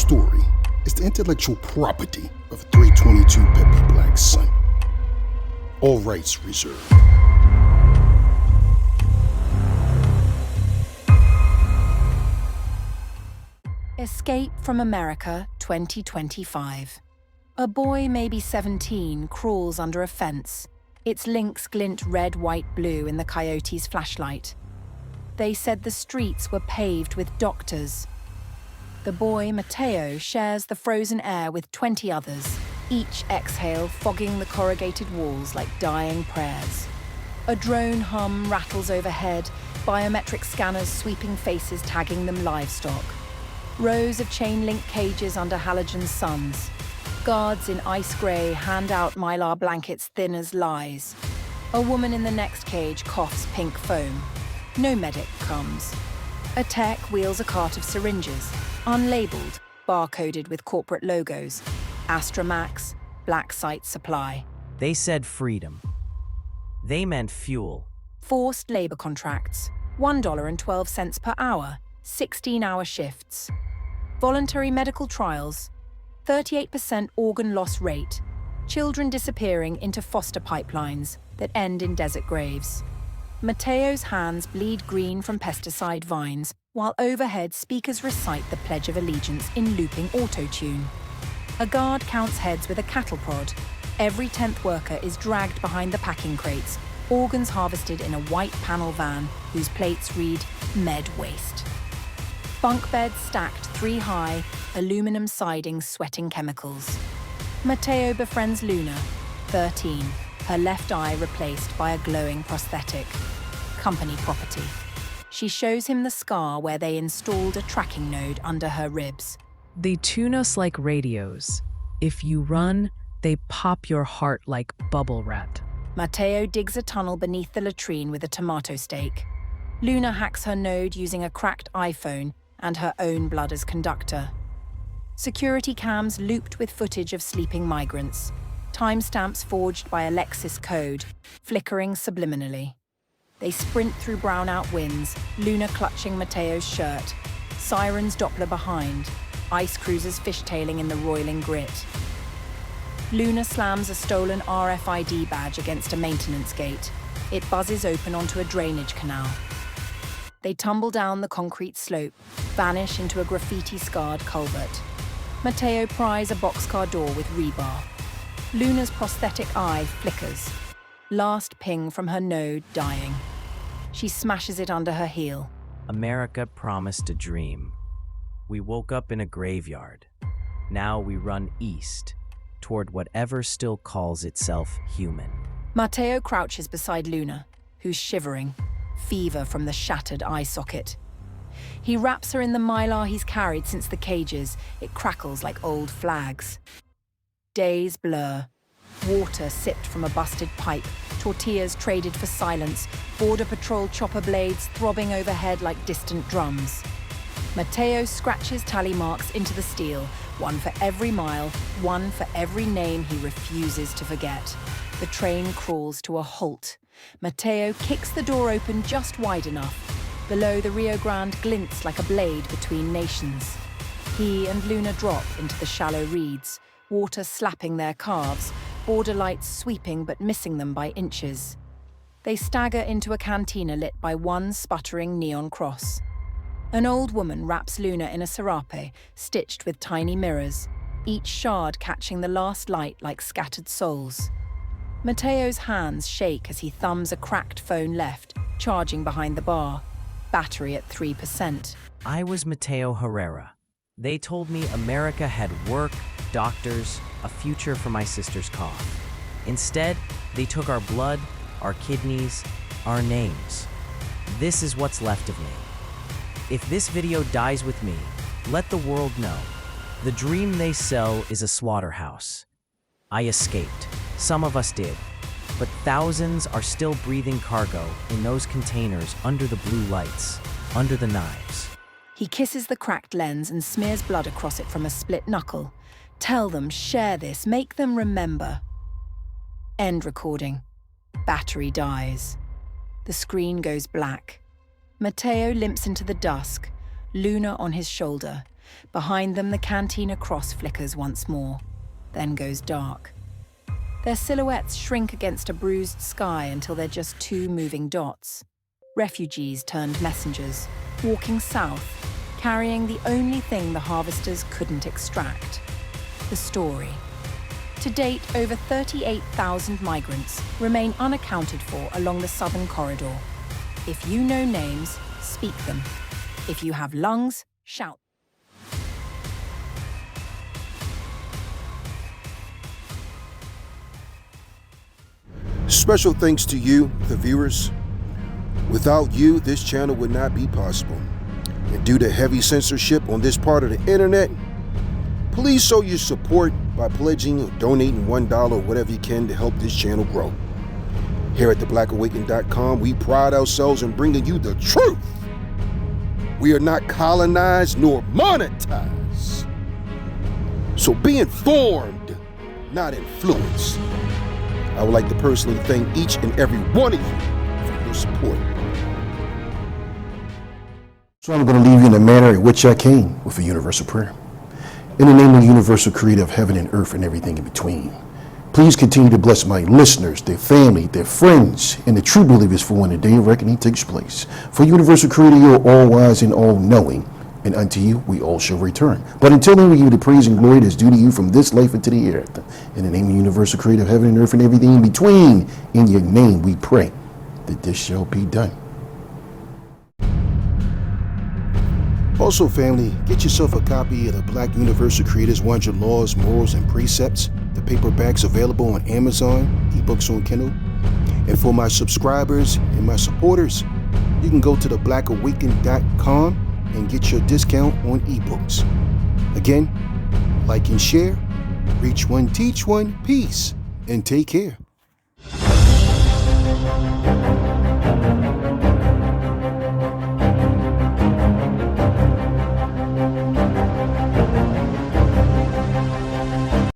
story is the intellectual property of 322 Peppy Black's son. All rights reserved. Escape from America 2025. A boy, maybe 17, crawls under a fence. Its links glint red, white, blue in the coyote's flashlight. They said the streets were paved with doctors. The boy, Mateo, shares the frozen air with 20 others, each exhale fogging the corrugated walls like dying prayers. A drone hum rattles overhead, biometric scanners sweeping faces tagging them livestock. Rows of chain-link cages under halogen suns. Guards in ice grey hand out mylar blankets thin as lies. A woman in the next cage coughs pink foam. No medic comes. A tech wheels a cart of syringes, unlabeled, barcoded with corporate logos. Astramax, Black Site Supply. They said freedom. They meant fuel. Forced labor contracts, $1.12 per hour, 16-hour shifts. Voluntary medical trials, 38% organ loss rate, children disappearing into foster pipelines that end in desert graves. Mateo's hands bleed green from pesticide vines, while overhead speakers recite the Pledge of Allegiance in looping auto-tune. A guard counts heads with a cattle prod. Every 10th worker is dragged behind the packing crates, organs harvested in a white panel van whose plates read Med Waste. Bunk beds stacked 3 high, aluminum siding sweating chemicals. Mateo befriends Luna, 13, her left eye replaced by a glowing prosthetic. Company property. She shows him the scar where they installed a tracking node under her ribs. They tune us like radios. If you run, they pop your heart like bubble wrap. Mateo digs a tunnel beneath the latrine with a tomato stake. Luna hacks her node using a cracked iPhone and her own blood as conductor. Security cams looped with footage of sleeping migrants. Timestamps forged by Alexis code, flickering subliminally. They sprint through brownout winds, Luna clutching Mateo's shirt. Sirens Doppler behind, ice cruisers fishtailing in the roiling grit. Luna slams a stolen RFID badge against a maintenance gate. It buzzes open onto a drainage canal. They tumble down the concrete slope, vanish into a graffiti-scarred culvert. Mateo pries a boxcar door with rebar. Luna's prosthetic eye flickers. Last ping from her node dying. She smashes it under her heel. America promised a dream. We woke up in a graveyard. Now we run east, toward whatever still calls itself human. Mateo crouches beside Luna, who's shivering, fever from the shattered eye socket. He wraps her in the mylar he's carried since the cages. It crackles like old flags. Days blur. Water sipped from a busted pipe, tortillas traded for silence, border patrol chopper blades throbbing overhead like distant drums. Mateo scratches tally marks into the steel, one for every mile, one for every name he refuses to forget. The train crawls to a halt. Mateo kicks the door open just wide enough. Below, the Rio Grande glints like a blade between nations. He and Luna drop into the shallow reeds, water slapping their calves, border lights sweeping but missing them by inches. They stagger into a cantina lit by one sputtering neon cross. An old woman wraps Luna in a serape, stitched with tiny mirrors, each shard catching the last light like scattered souls. Mateo's hands shake as he thumbs a cracked phone left, charging behind the bar, battery at 3%. I was Mateo Herrera. They told me America had work, doctors, a future for my sister's cough. Instead, they took our blood, our kidneys, our names. This is what's left of me. If this video dies with me, let the world know. The dream they sell is a slaughterhouse. I escaped. Some of us did. But thousands are still breathing cargo in those containers under the blue lights, under the knives. He kisses the cracked lens and smears blood across it from a split knuckle. Tell them, share this, make them remember. End recording. Battery dies. The screen goes black. Mateo limps into the dusk, Luna on his shoulder, Behind them, the cantina cross flickers once more, then goes dark. Their silhouettes shrink against a bruised sky until they're just two moving dots. Refugees turned messengers, walking south, carrying the only thing the harvesters couldn't extract: the story. To date, over 38,000 migrants remain unaccounted for along the southern corridor. If you know names, speak them. If you have lungs, shout. Special thanks to you, the viewers. Without you, this channel would not be possible. And due to heavy censorship on this part of the internet, please show your support by pledging or donating $1 or whatever you can to help this channel grow. Here at theblackAwaken.com, we pride ourselves in bringing you the truth. We are not colonized nor monetized. So be informed, not influenced. I would like to personally thank each and every one of you for your support. So I'm going to leave you in the manner in which I came, with a universal prayer. In the name of the universal creator of heaven and earth and everything in between, please continue to bless my listeners, their family, their friends, and the true believers for when the day of reckoning takes place. For universal creator, you are all wise and all knowing, and unto you we all shall return. But until then, we give you the praise and glory that's due to you from this life into the hereafter. In the name of the universal creator of heaven and earth and everything in between, in your name we pray that this shall be done. Also, family, get yourself a copy of the Black Universal Creators 100 Laws, Morals, and Precepts. The paperback's available on Amazon, ebooks on Kindle. And for my subscribers and my supporters, you can go to theblackAwaken.com and get your discount on ebooks. Again, like and share, reach one, teach one, peace, and take care.